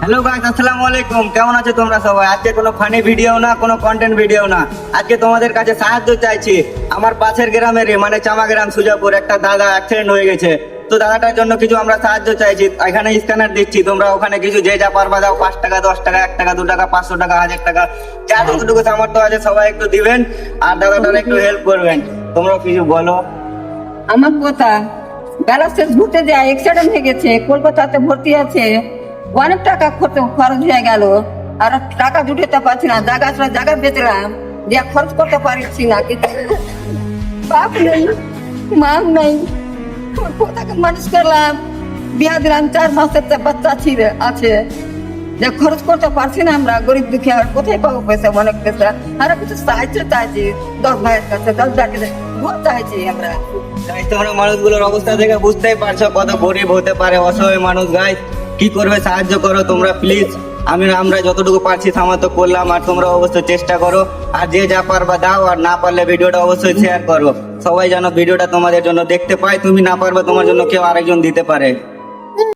Hello guys, আসসালামু আলাইকুম। কেমন আছো তোমরা সবাই? আজকে কোনো ফানি ভিডিও না, কোনো কন্টেন্ট ভিডিও না, আজকে তোমাদের কাছে সাহায্য চাইছি। আমার পাশের গ্রামের মানে চামা গ্রাম সুজাপুর একটা দাদা অ্যাক্সিডেন্ট হয়ে গেছে। তো দাদাটার জন্য কিছু আমরা সাহায্য চাইছি। এখানে স্ক্যানার দিচ্ছি, তোমরা ওখানে কিছু যে যা পারবা দাও। 5 টাকা, 10 টাকা, 1 টাকা, 2 টাকা, 500 টাকা, 1000 টাকা, যা যতটুকু সামর্থ্য আছে সবাই একটু দিবেন আর দাদাটার একটু হেল্প করবেন। তোমরা কিছু বলো। আমার কথা ব্যালান্সেস ঘুরতে যায়, অ্যাক্সিডেন্ট হয়ে গেছে, কলকাতাতে ভর্তি আছে। অনেক টাকা খরচ হয়ে গেল, আর টাকা জুটাতে পারছি না। জায়গা বেচলাম, যে খরচ করতে পারছি না। কিন্তু বাপ নেই, মা নেই, কোথাকে মানুষ করলাম, বিয়া দিলাম, 4 মাসের বাচ্চা আছে, যে খরচ করতে পারছি না। আমরা গরিব দুঃখী, আর কোথায় পাবো পয়সা? অনেক পয়সা। আর কিছু সাহায্য চাইছি 10 ভাইয়ের কাছে, 10 জাতিতে ভোট চাইছি আমরা। গাইস, তোমরা মানুষগুলোর অবস্থা দেখে বুঝতেই পারছো কত গরিব হতে পারে, অসহায় মানুষ। গাইস, কি করবে? সাহায্য করো তোমরা প্লিজ। আমরা যতটুকু পারছি সামর্থ্য করলাম, আর তোমরা অবশ্যই চেষ্টা করো। আর যে যা পারবা দাও, আর না পারলে ভিডিওটা অবশ্যই শেয়ার করো। সবাই যেন ভিডিওটা তোমাদের জন্য দেখতে পায়। তুমি না পারবে, তোমার জন্য কেউ আরেকজন দিতে পারে।